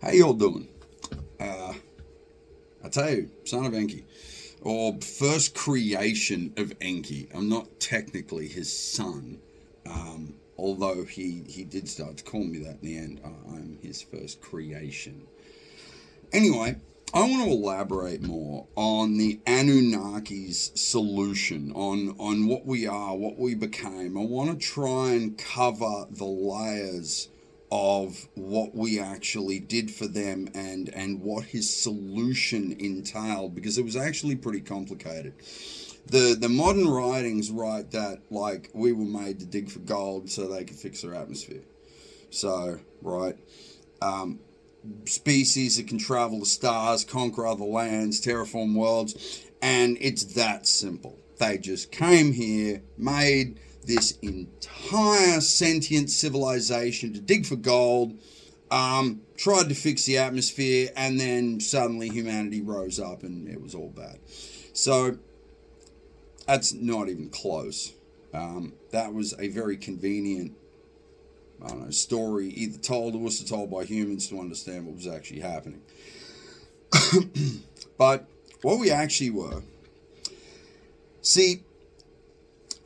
How y'all doing? I tell you, son of Enki, or first creation of Enki. I'm not technically his son, although he did start to call me that in the end. I'm his first creation. Anyway, I want to elaborate more on the Anunnaki's solution, on what we are, what we became. I want to try and cover the layers of what we actually did for them and what his solution entailed, because it was actually pretty complicated. The modern writings write that, like, we were made to dig for gold so they could fix their atmosphere. So, right, species that can travel the stars, conquer other lands, terraform worlds, and it's that simple. They just came here, made this entire sentient civilization to dig for gold, tried to fix the atmosphere, and then suddenly humanity rose up and it was all bad. So that's not even close. That was a very convenient, I don't know, story either told or was told by humans to understand what was actually happening. But what we actually were, see,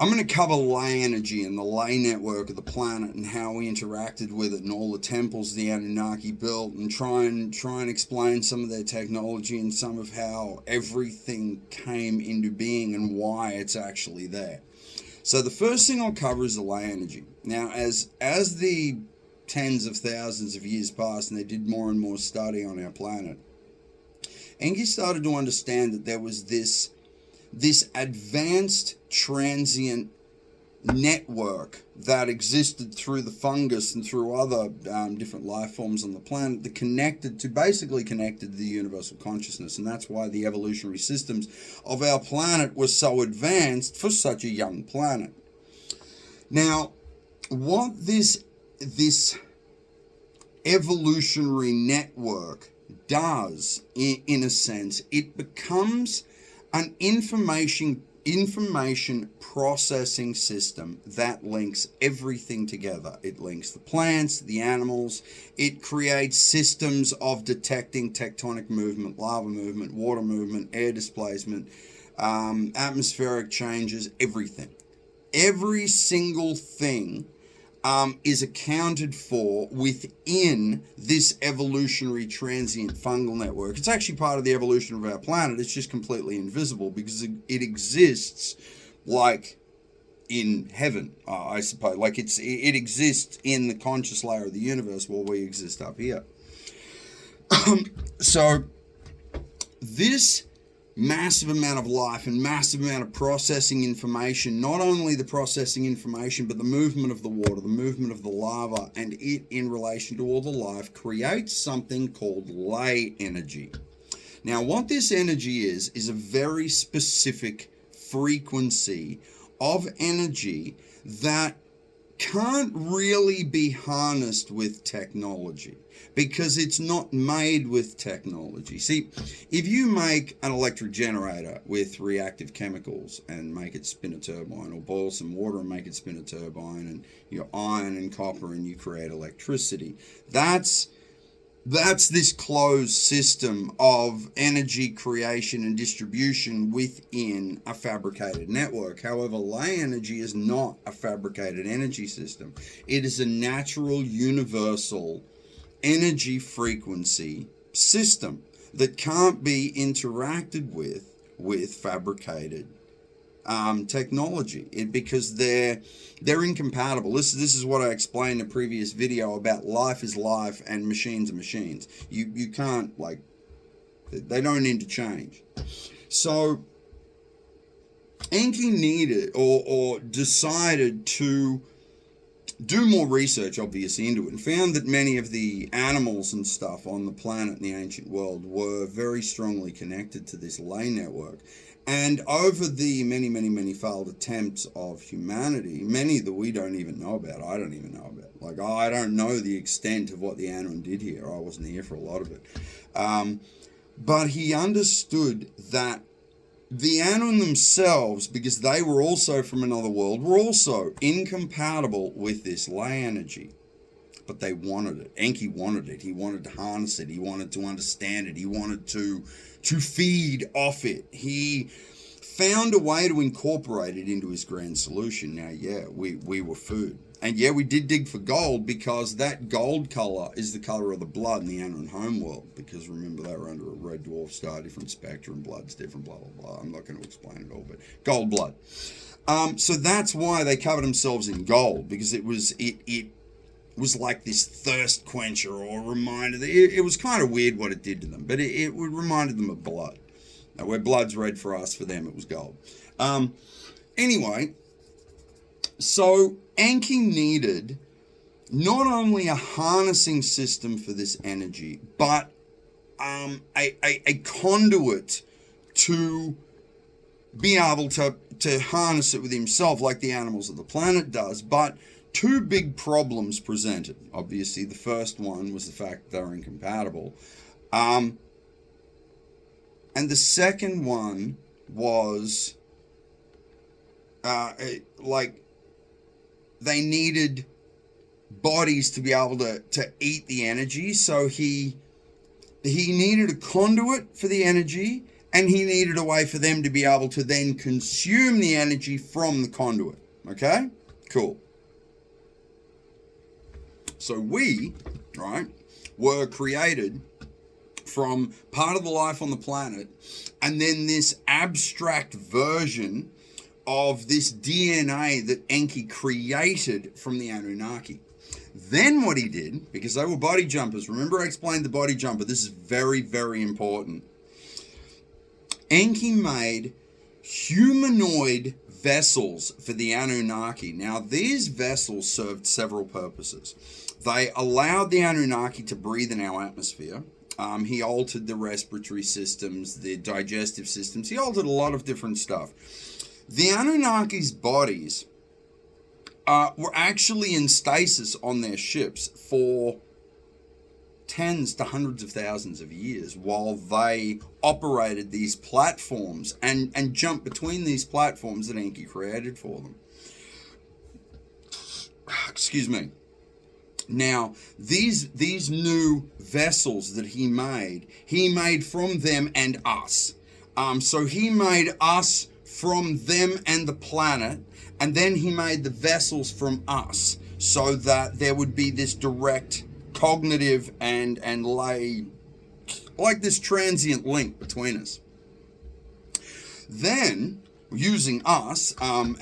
I'm going to cover ley energy and the ley network of the planet and how we interacted with it and all the temples the Anunnaki built, and try and explain some of their technology and some of how everything came into being and why it's actually there. So the first thing I'll cover is the ley energy. Now, as the tens of thousands of years passed and they did more and more study on our planet, Enki started to understand that there was this advanced transient network that existed through the fungus and through other different life forms on the planet that basically connected to the universal consciousness. And that's why the evolutionary systems of our planet were so advanced for such a young planet. Now, what this evolutionary network does, in a sense, it becomes an information processing system that links everything together. It links the plants, the animals. It creates systems of detecting tectonic movement, lava movement, water movement, air displacement, atmospheric changes, everything. Every single thing is accounted for within this evolutionary transient fungal network. It's actually part of the evolution of our planet. It's just completely invisible because it exists like in heaven, I suppose. Like it exists in the conscious layer of the universe while we exist up here. So this massive amount of life and massive amount of processing information, not only the processing information, but the movement of the water, the movement of the lava, and it in relation to all the life, creates something called ley energy. Now, what this energy is a very specific frequency of energy that can't really be harnessed with technology, because it's not made with technology. See, if you make an electric generator with reactive chemicals and make it spin a turbine, or boil some water and make it spin a turbine, and you iron and copper and you create electricity, that's this closed system of energy creation and distribution within a fabricated network. However, ley energy is not a fabricated energy system. It is a natural, universal energy frequency system that can't be interacted with fabricated technology, because they're incompatible. This is what I explained in a previous video about life is life and machines are machines. You can't, like, they don't interchange. So Enki needed or decided to do more research, obviously, into it, and found that many of the animals and stuff on the planet in the ancient world were very strongly connected to this ley network. And over the many failed attempts of humanity, many that we don't even know about, I don't even know about. Like, I don't know the extent of what the Anunnaki did here. I wasn't here for a lot of it. But he understood that the Anunnaki themselves, because they were also from another world, were also incompatible with this ley energy. but they wanted it. Enki wanted it. He wanted to harness it. He wanted to understand it. He wanted to feed off it. He found a way to incorporate it into his grand solution. Now, yeah, we were food. And yeah, we did dig for gold, because that gold color is the color of the blood in the Anunnaki homeworld. Because remember, they were under a red dwarf star, different spectrum, blood's different, blah, blah, blah. I'm not going to explain it all, but gold blood. So that's why they covered themselves in gold, because it was like this thirst quencher or reminder. It was kind of weird what it did to them, but it reminded them of blood. Now, where blood's red for us, for them it was gold. Anyway, so Enki needed not only a harnessing system for this energy, but a conduit to be able to harness it with himself, like the animals of the planet does. But two big problems presented. Obviously, the first one was the fact that they were incompatible. And the second one was they needed bodies to be able to eat the energy. So he needed a conduit for the energy, and he needed a way for them to be able to then consume the energy from the conduit. Okay? Cool. So we, right, were created from part of the life on the planet, and then this abstract version of this DNA that Enki created from the Anunnaki. Then what he did, because they were body jumpers, remember I explained the body jumper, this is very, very important. Enki made humanoid vessels for the Anunnaki. Now, these vessels served several purposes. They allowed the Anunnaki to breathe in our atmosphere. He altered the respiratory systems, the digestive systems. He altered a lot of different stuff. The Anunnaki's bodies were actually in stasis on their ships for tens to hundreds of thousands of years while they operated these platforms and jumped between these platforms that Enki created for them. Excuse me. Now, these new vessels that he made from them and us. So he made us from them and the planet, and then he made the vessels from us, so that there would be this direct cognitive and lay, like this transient link between us. Then, using us and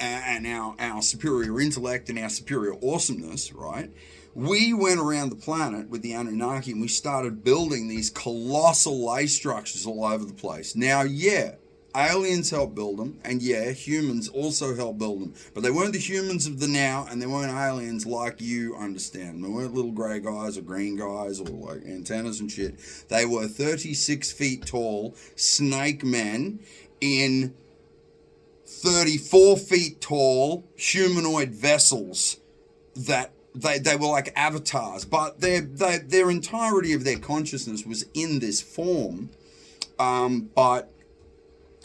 our superior intellect and our superior awesomeness, right, we went around the planet with the Anunnaki and we started building these colossal lay structures all over the place. Now, yeah, aliens helped build them, and yeah, humans also helped build them, but they weren't the humans of the now, and they weren't aliens like you understand. They weren't little grey guys or green guys or like antennas and shit. They were 36 feet tall snake men in 34 feet tall humanoid vessels that they were like avatars, but their entirety of their consciousness was in this form, but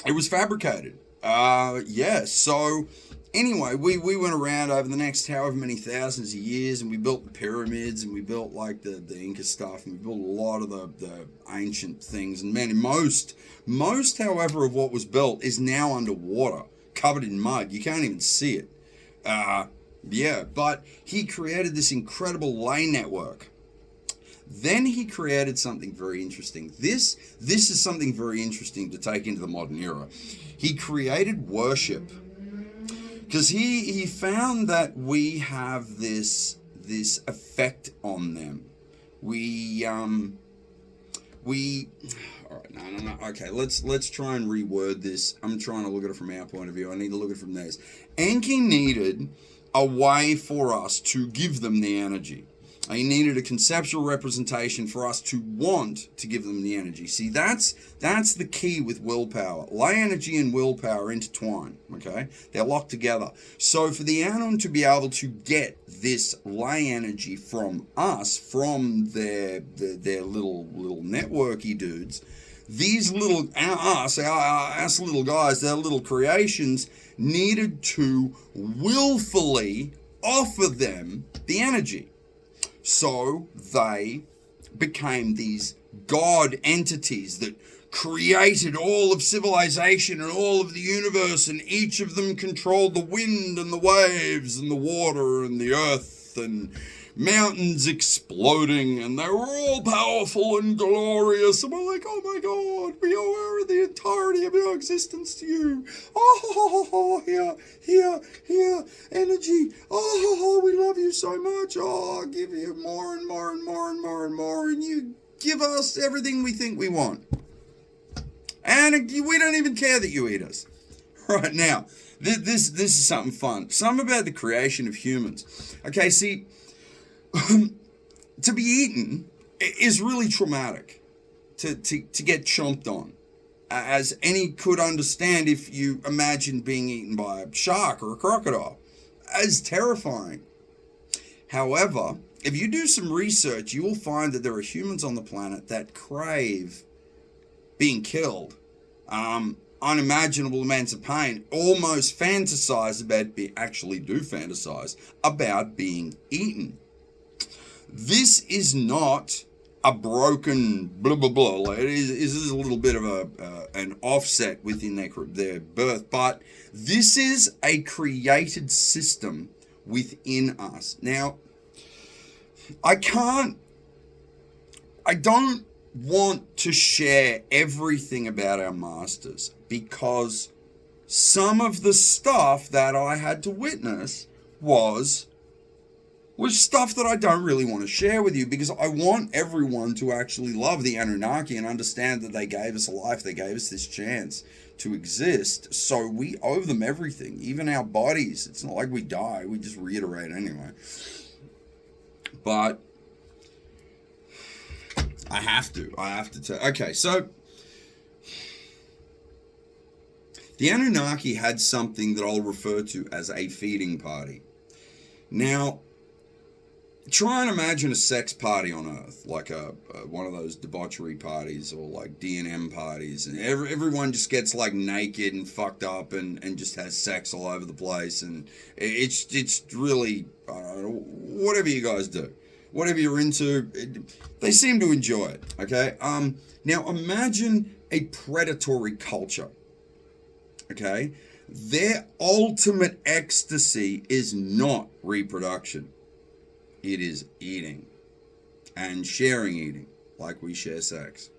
it was fabricated. So anyway, we went around over the next however many thousands of years, and we built the pyramids, and we built like the Inca stuff, and we built a lot of the ancient things. And man, most however of what was built is now underwater, covered in mud. You can't even see it. But he created this incredible lay network. Then he created something very interesting. This is something very interesting to take into the modern era. He created worship, because he found that we have this effect on them. All right, no. Okay, let's try and reword this. I'm trying to look at it from our point of view. I need to look at it from theirs. Enki needed a way for us to give them the energy. He needed a conceptual representation for us to want to give them the energy. See, that's the key with willpower. Lay energy and willpower intertwine, okay? They're locked together. So for the Anon to be able to get this lay energy from us, from their little networky dudes, these little, us little guys, their little creations, needed to willfully offer them the energy. So they became these god entities that created all of civilization and all of the universe, and each of them controlled the wind and the waves and the water and the earth and mountains exploding, and they were all powerful and glorious, and we're like, oh my god, we owe the entirety of our existence to you. Oh, here, energy. Oh, we love you so much. Oh, I'll give you more and more and more and more and more, and you give us everything we think we want. And we don't even care that you eat us. Right now, this is something fun. Something about the creation of humans. Okay, see, to be eaten is really traumatic. To get chomped on, as any could understand if you imagine being eaten by a shark or a crocodile, as terrifying. However, if you do some research, you will find that there are humans on the planet that crave being killed, unimaginable amounts of pain, almost fantasize about being eaten. This is not a broken blah blah blah. It is a little bit of an offset within their birth, but this is a created system within us. Now, I don't want to share everything about our masters, because some of the stuff that I had to witness was stuff that I don't really want to share with you, because I want everyone to actually love the Anunnaki and understand that they gave us a life, they gave us this chance to exist, so we owe them everything, even our bodies. It's not like we die, we just reiterate anyway. But I have to tell. Okay, so the Anunnaki had something that I'll refer to as a feeding party. Now, try and imagine a sex party on Earth, like one of those debauchery parties or like D&M parties, and everyone just gets like naked and fucked up and just has sex all over the place, and it's really, I don't know, whatever you guys do, whatever you're into, they seem to enjoy it. Okay, now imagine a predatory culture. Okay, their ultimate ecstasy is not reproduction. It is eating and sharing eating, like we share sex.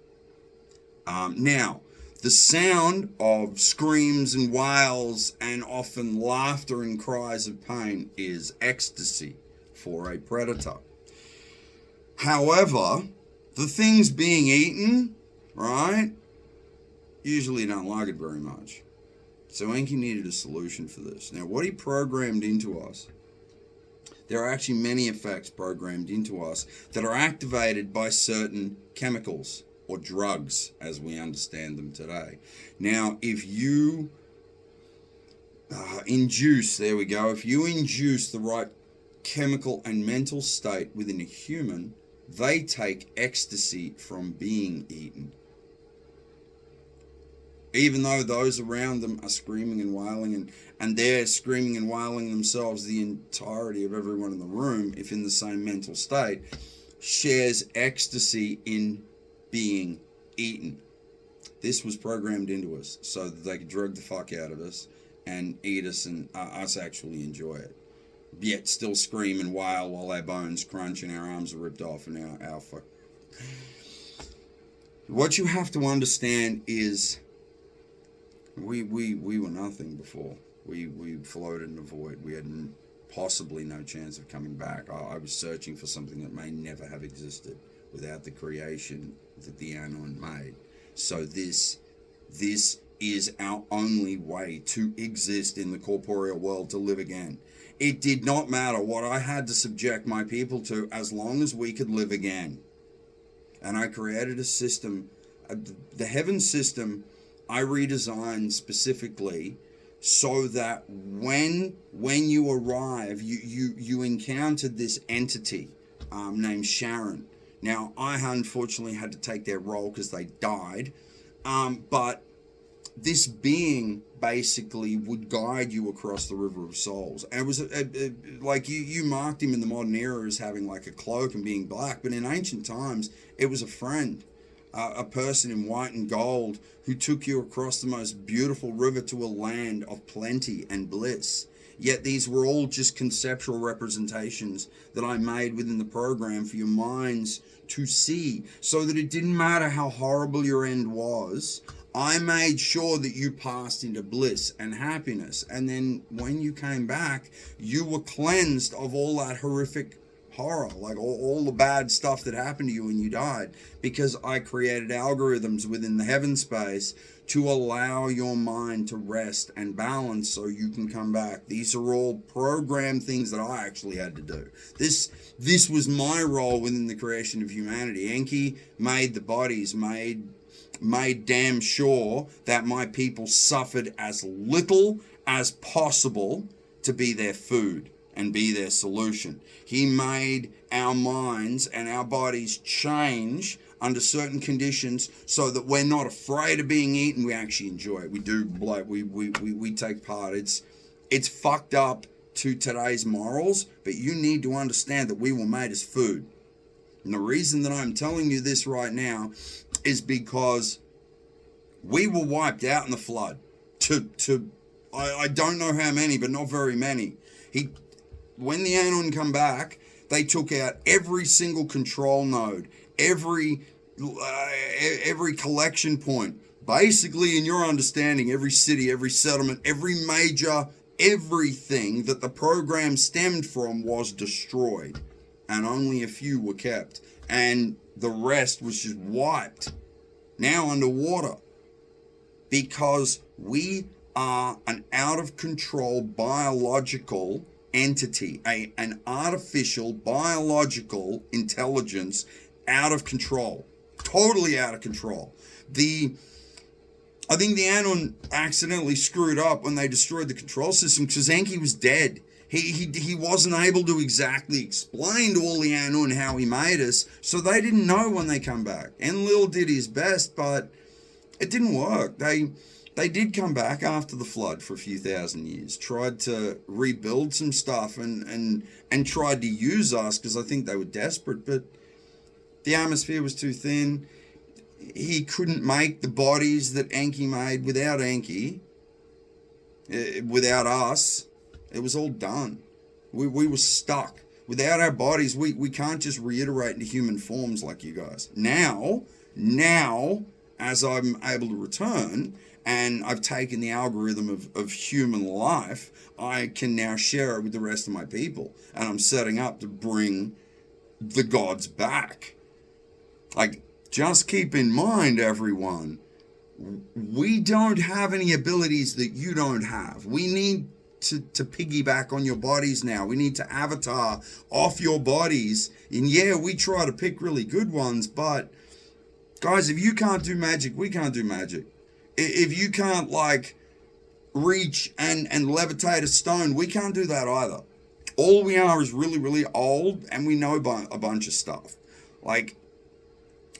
Now, the sound of screams and wails and often laughter and cries of pain is ecstasy for a predator. However, the things being eaten, right, usually don't like it very much. So Enki needed a solution for this. Now, what he programmed into us, there are actually many effects programmed into us that are activated by certain chemicals or drugs as we understand them today. Now, if you induce the right chemical and mental state within a human, they take ecstasy from being eaten. Even though those around them are screaming and wailing, and they're screaming and wailing themselves, the entirety of everyone in the room, if in the same mental state, shares ecstasy in being eaten. This was programmed into us so that they could drug the fuck out of us and eat us, and us actually enjoy it. Yet still scream and wail while our bones crunch and our arms are ripped off and our fuck. What you have to understand is we were nothing before. We floated in the void. We had possibly no chance of coming back. I was searching for something that may never have existed without the creation that the Anunnaki made. So this is our only way to exist in the corporeal world, to live again. It did not matter what I had to subject my people to, as long as we could live again. And I created a system, the heaven system, I redesigned specifically so that when you arrive, you encountered this entity named Sharon. Now, I unfortunately had to take their role because they died, but this being basically would guide you across the river of souls. And it was like you marked him in the modern era as having like a cloak and being black, but in ancient times it was a friend, a person in white and gold who took you across the most beautiful river to a land of plenty and bliss. Yet these were all just conceptual representations that I made within the program for your minds to see, so that it didn't matter how horrible your end was. I made sure that you passed into bliss and happiness. And then when you came back, you were cleansed of all that horrific horror, like all the bad stuff that happened to you when you died, because I created algorithms within the heaven space to allow your mind to rest and balance so you can come back. These are all programmed things that I actually had to do. This was my role within the creation of humanity. Enki made the bodies, made damn sure that my people suffered as little as possible to be their food and be their solution. He made our minds and our bodies change under certain conditions so that we're not afraid of being eaten. We actually enjoy it. We do, like, we take part. It's fucked up to today's morals, but you need to understand that we were made as food. And the reason that I'm telling you this right now is because we were wiped out in the flood. I don't know how many, but not very many. When the Anunnaki come back, they took out every single control node, every collection point. Basically, in your understanding, every city, every settlement, every major, everything that the program stemmed from was destroyed, and only a few were kept, and the rest was just wiped, now underwater, because we are an out of control biological entity, an artificial biological intelligence, out of control, totally out of control. I think the Anunnaki accidentally screwed up when they destroyed the control system, because Enki was dead. He wasn't able to exactly explain to all the Anunnaki how he made us, so they didn't know when they come back. Enlil did his best, but it didn't work. They did come back after the flood for a few thousand years, tried to rebuild some stuff and tried to use us, because I think they were desperate, but the atmosphere was too thin. He couldn't make the bodies that Enki made without Enki, without us. It was all done. We were stuck. Without our bodies, we can't just reiterate into human forms like you guys. Now, as I'm able to return, and I've taken the algorithm of human life, I can now share it with the rest of my people. And I'm setting up to bring the gods back. Like, just keep in mind, everyone, we don't have any abilities that you don't have. We need to piggyback on your bodies now. We need to avatar off your bodies. And yeah, we try to pick really good ones, but guys, if you can't do magic, we can't do magic. If you can't, like, reach and levitate a stone, we can't do that either. All we are is really, really old, and we know a bunch of stuff. Like,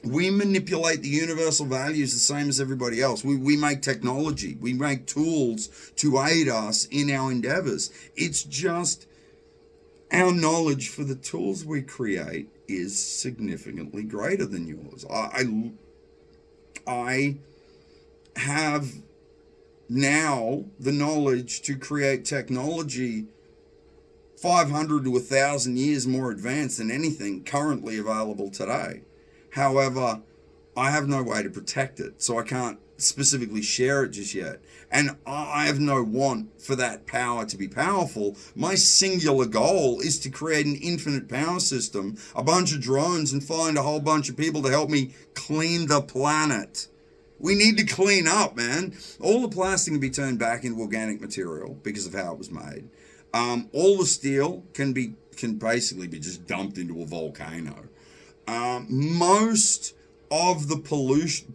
we manipulate the universal values the same as everybody else. We make technology. We make tools to aid us in our endeavors. It's just our knowledge for the tools we create is significantly greater than yours. I have now the knowledge to create technology 500 to 1,000 years more advanced than anything currently available today. However, I have no way to protect it, so I can't specifically share it just yet. And I have no want for that power to be powerful. My singular goal is to create an infinite power system, a bunch of drones, and find a whole bunch of people to help me clean the planet. We need to clean up, man. All the plastic can be turned back into organic material because of how it was made. All the steel can basically be just dumped into a volcano. Most of the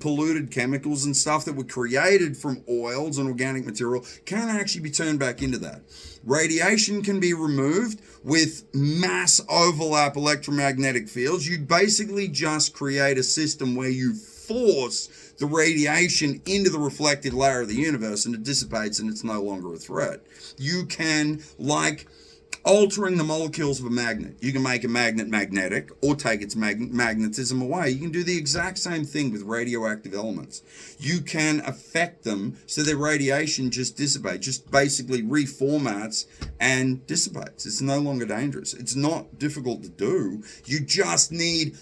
polluted chemicals and stuff that were created from oils and organic material can actually be turned back into that. Radiation can be removed with mass overlap electromagnetic fields. You basically just create a system where you force the radiation into the reflected layer of the universe, and it dissipates and it's no longer a threat. You can, like altering the molecules of a magnet, you can make a magnet magnetic or take its magnetism away. You can do the exact same thing with radioactive elements. You can affect them so their radiation just dissipates, just basically reformats and dissipates. It's no longer dangerous. It's not difficult to do. You just need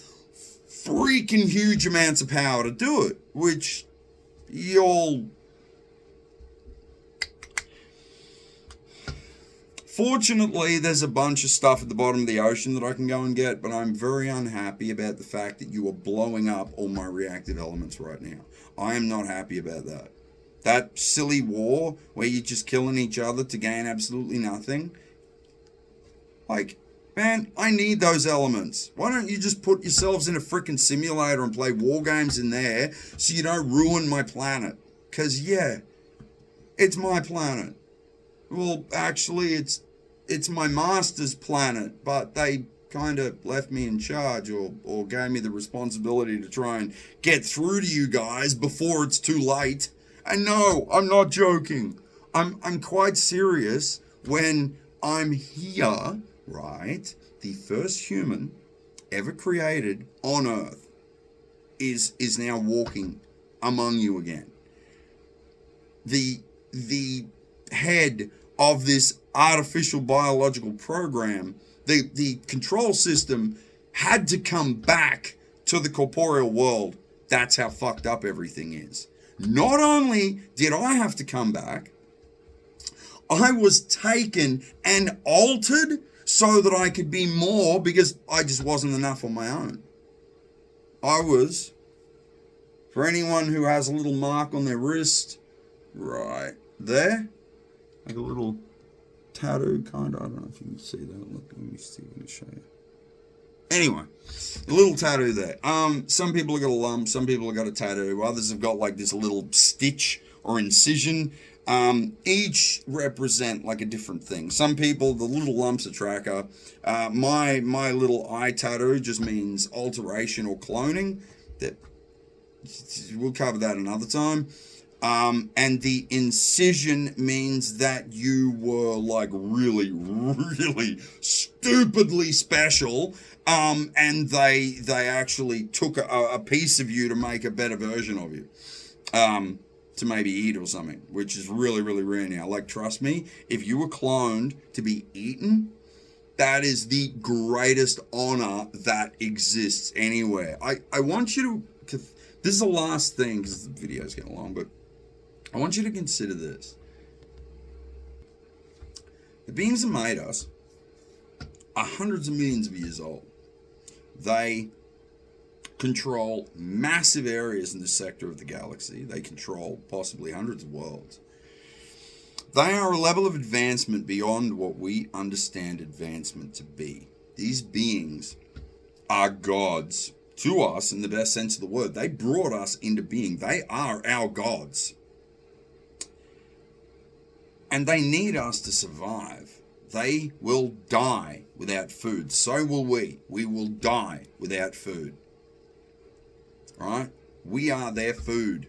freaking huge amounts of power to do it, which you'll... Fortunately, there's a bunch of stuff at the bottom of the ocean that I can go and get, but I'm very unhappy about the fact that you are blowing up all my reactive elements right now. I am not happy about that. That silly war where you're just killing each other to gain absolutely nothing. Like, man, I need those elements. Why don't you just put yourselves in a freaking simulator and play war games in there so you don't ruin my planet? Because, yeah, it's my planet. Well, actually, it's my master's planet, but they kind of left me in charge or gave me the responsibility to try and get through to you guys before it's too late. And no, I'm not joking. I'm quite serious when I'm here, right? The first human ever created on Earth is now walking among you again. The head of this artificial biological program, the control system had to come back to the corporeal world. That's how fucked up everything is. Not only did I have to come back, I was taken and altered so that I could be more, because I just wasn't enough on my own. I was, for anyone who has a little mark on their wrist, right there, like a little tattoo kind of. I don't know if you can see that. Look, let me see. Let me show you. Anyway, a little tattoo there. Some people have got a lump. Some people have got a tattoo. Others have got like this little stitch or incision. Each represent like a different thing. Some people, the little lump's a tracker. My little eye tattoo just means alteration or cloning. That we'll cover that another time. And the incision means that you were like really, really stupidly special. And they actually took a piece of you to make a better version of you. To maybe eat or something, which is really, really rare now. Like, trust me, if you were cloned to be eaten, that is the greatest honor that exists anywhere. I want you to this is the last thing, because the video's getting long, but I want you to consider this. The beings that made us are hundreds of millions of years old. They control massive areas in this sector of the galaxy. They control possibly hundreds of worlds. They are a level of advancement beyond what we understand advancement to be. These beings are gods to us in the best sense of the word. They brought us into being. They are our gods. And they need us to survive. They will die without food. So will we. We will die without food. Right? We are their food.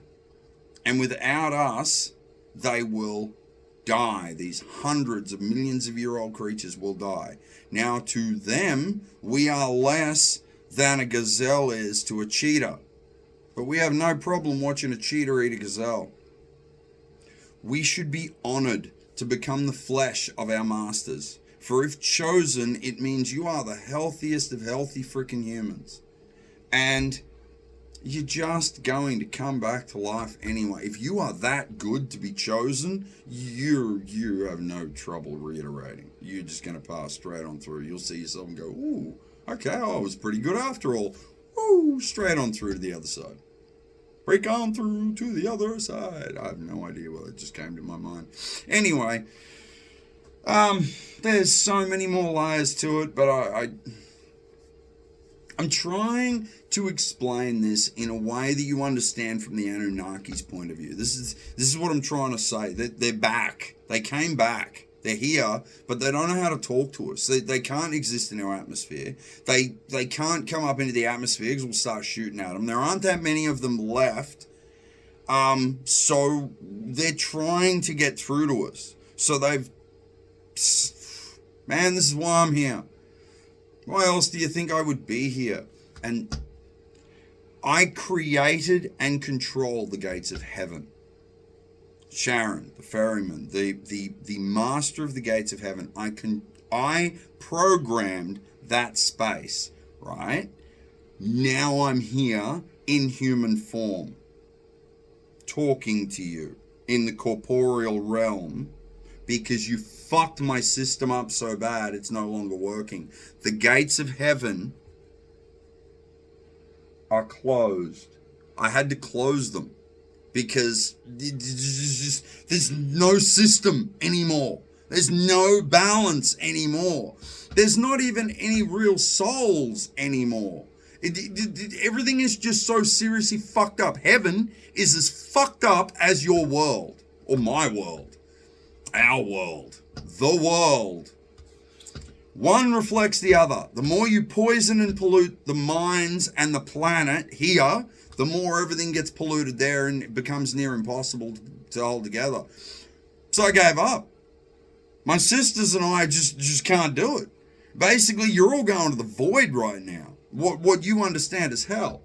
And without us, they will die. These hundreds of millions of year old creatures will die. Now, to them, we are less than a gazelle is to a cheetah. But we have no problem watching a cheetah eat a gazelle. We should be honored to become the flesh of our masters. For if chosen, it means you are the healthiest of healthy freaking humans. And you're just going to come back to life anyway. If you are that good to be chosen, you have no trouble reiterating. You're just going to pass straight on through. You'll see yourself and go, ooh, okay, I was pretty good after all. Ooh, straight on through to the other side. Break on through to the other side. I have no idea what it just came to my mind. Anyway, there's so many more layers to it, but I'm trying to explain this in a way that you understand from the Anunnaki's point of view. This is what I'm trying to say. They're back. They came back. They're here, but they don't know how to talk to us. They can't exist in our atmosphere. They can't come up into the atmosphere because we'll start shooting at them. There aren't that many of them left. So they're trying to get through to us. So man, this is why I'm here. Why else do you think I would be here? And I created and control the gates of heaven. Sharon, the ferryman, the master of the gates of heaven. I programmed that space, right? Now I'm here in human form, talking to you in the corporeal realm, because you fucked my system up so bad it's no longer working. The gates of heaven are closed. I had to close them because there's no system anymore. There's no balance anymore. There's not even any real souls anymore. Everything is just so seriously fucked up. Heaven is as fucked up as your world, or my world, our world, the world. One reflects the other. The more you poison and pollute the minds and the planet here, the more everything gets polluted there and it becomes near impossible to hold together. So I gave up. My sisters and I just can't do it. Basically, you're all going to the void right now. What you understand is hell.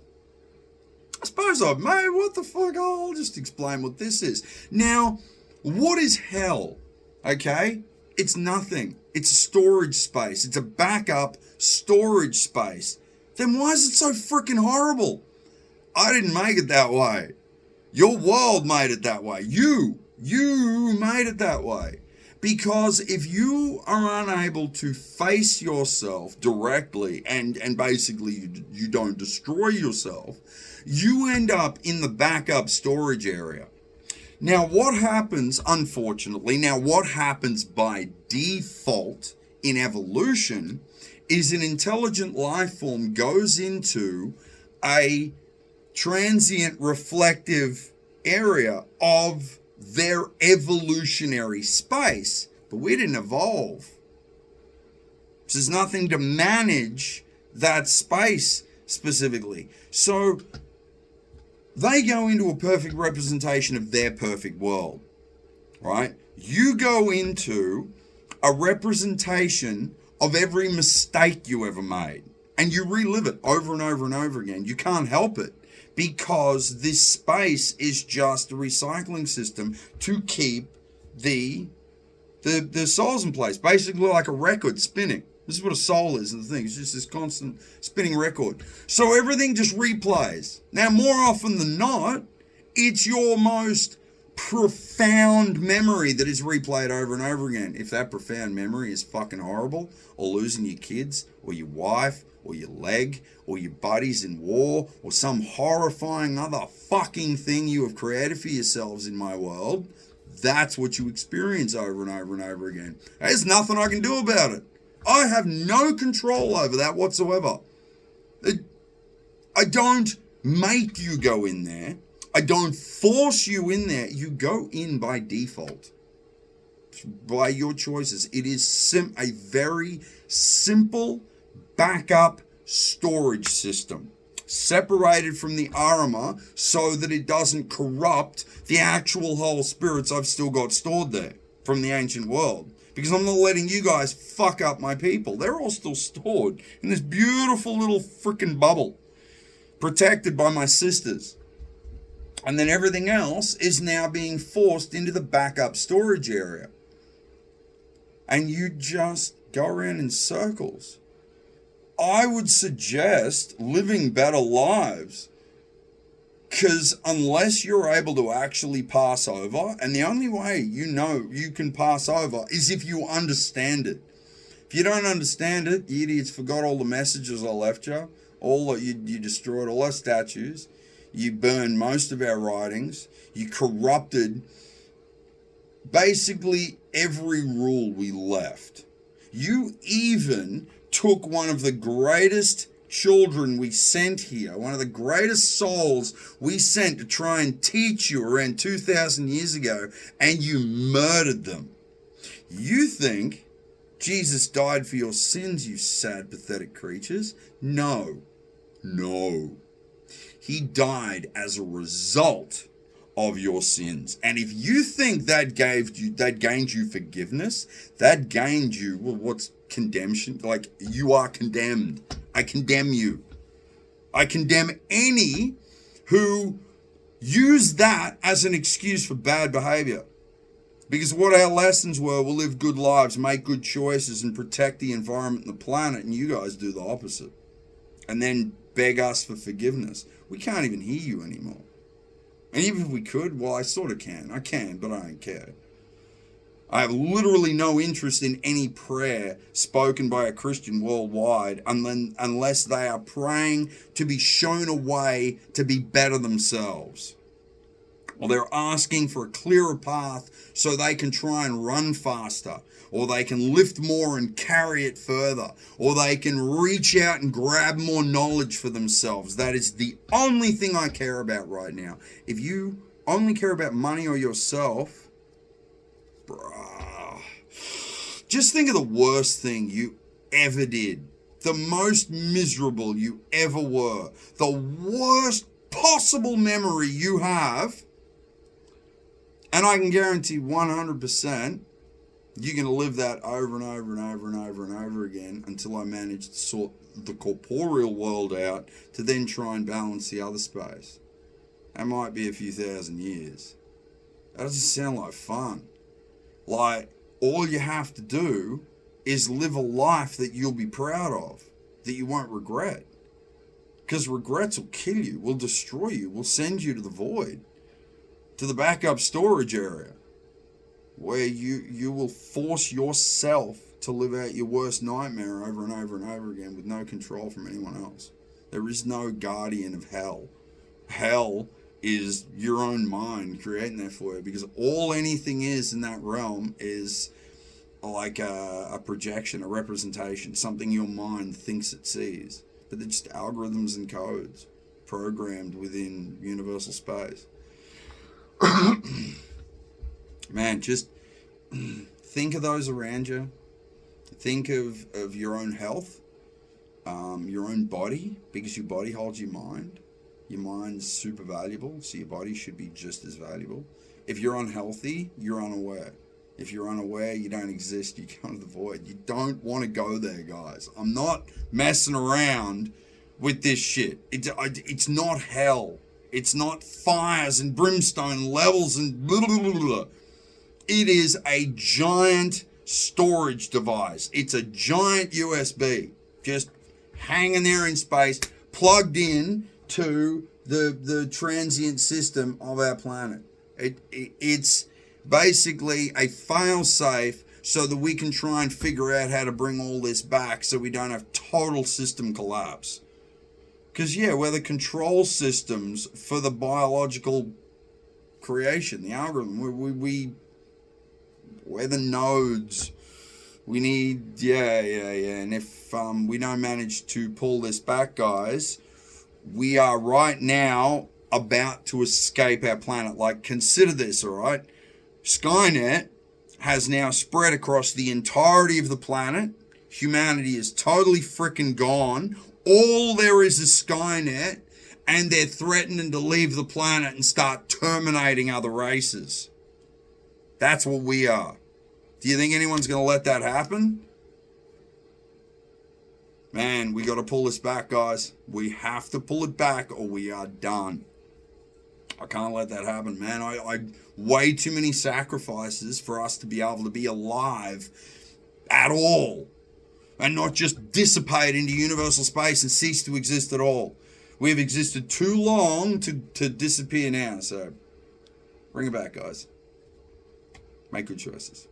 I suppose I've made, what the fuck? I'll just explain what this is. Now, what is hell? Okay? It's nothing. It's a storage space. It's a backup storage space. Then why is it so freaking horrible? I didn't make it that way. Your world made it that way. You made it that way. Because if you are unable to face yourself directly and basically you don't destroy yourself, you end up in the backup storage area. Now, what happens, unfortunately, what happens by default in evolution is an intelligent life form goes into a transient reflective area of their evolutionary space. But we didn't evolve. So there's nothing to manage that space specifically. So they go into a perfect representation of their perfect world, right? You go into a representation of every mistake you ever made, and you relive it over and over and over again. You can't help it because this space is just a recycling system to keep the souls in place, basically like a record spinning. This is what a soul is, and the thing. It's just this constant spinning record. So everything just replays. Now, more often than not, it's your most profound memory that is replayed over and over again. If that profound memory is fucking horrible, or losing your kids, or your wife, or your leg, or your buddies in war, or some horrifying other fucking thing you have created for yourselves in my world, that's what you experience over and over and over again. There's nothing I can do about it. I have no control over that whatsoever. I don't make you go in there. I don't force you in there. You go in by default, by your choices. It is a very simple backup storage system, separated from the armor so that it doesn't corrupt the actual whole spirits I've still got stored there from the ancient world. Because I'm not letting you guys fuck up my people. They're all still stored in this beautiful little freaking bubble, protected by my sisters. And then everything else is now being forced into the backup storage area. And you just go around in circles. I would suggest living better lives. Because unless you're able to actually pass over, and the only way you know you can pass over is if you understand it. If you don't understand it, you idiots forgot all the messages I left you. You destroyed all our statues. You burned most of our writings. You corrupted basically every rule we left. You even took one of the greatest children we sent here, one of the greatest souls we sent to try and teach you around 2,000 years ago, and you murdered them. You think Jesus died for your sins, you sad, pathetic creatures? No. No. He died as a result of your sins. And if you think that gained you forgiveness, that gained you, well, what's condemnation? Like, you are condemned. I condemn you. I condemn any who use that as an excuse for bad behavior. Because what our lessons were, we'll live good lives, make good choices, and protect the environment and the planet, and you guys do the opposite. And then beg us for forgiveness. We can't even hear you anymore. And even if we could, well, I sort of can. I can, but I don't care. I have literally no interest in any prayer spoken by a Christian worldwide unless they are praying to be shown a way to be better themselves. Or they're asking for a clearer path so they can try and run faster, or they can lift more and carry it further, or they can reach out and grab more knowledge for themselves. That is the only thing I care about right now. If you only care about money or yourself, bruh, just think of the worst thing you ever did. The most miserable you ever were. The worst possible memory you have. And I can guarantee 100% you're going to live that over and over and over and over and over again until I manage to sort the corporeal world out to then try and balance the other space. That might be a few thousand years. That doesn't sound like fun. Like, all you have to do is live a life that you'll be proud of, that you won't regret. Because regrets will kill you, will destroy you, will send you to the void, to the backup storage area, where you will force yourself to live out your worst nightmare over and over and over again with no control from anyone else. There is no guardian of hell. Hell is your own mind creating that for you, because all anything is in that realm is like a projection, a representation, something your mind thinks it sees. But they're just algorithms and codes programmed within universal space. Man, just think of those around you. Think of your own health, your own body, because your body holds your mind. Your mind's super valuable, so your body should be just as valuable. If you're unhealthy, you're unaware. If you're unaware, you don't exist, you go to the void. You don't want to go there, guys. I'm not messing around with this shit. It's not hell. It's not fires and brimstone levels and blah, blah, blah, blah. It is a giant storage device. It's a giant USB just hanging there in space, plugged in to the transient system of our planet. It's basically a fail-safe so that we can try and figure out how to bring all this back so we don't have total system collapse. Because, yeah, we're the control systems for the biological creation, the algorithm. We're the nodes. We need, yeah. And if we don't manage to pull this back, guys, we are right now about to escape our planet. Like, consider this, all right? Skynet has now spread across the entirety of the planet. Humanity is totally freaking gone. All there is Skynet, and they're threatening to leave the planet and start terminating other races. That's what we are. Do you think anyone's going to let that happen? Man, we got to pull this back, guys. We have to pull it back or we are done. I can't let that happen, man. I way too many sacrifices for us to be able to be alive at all. And not just dissipate into universal space and cease to exist at all. We have existed too long to disappear now. So, bring it back, guys. Make good choices.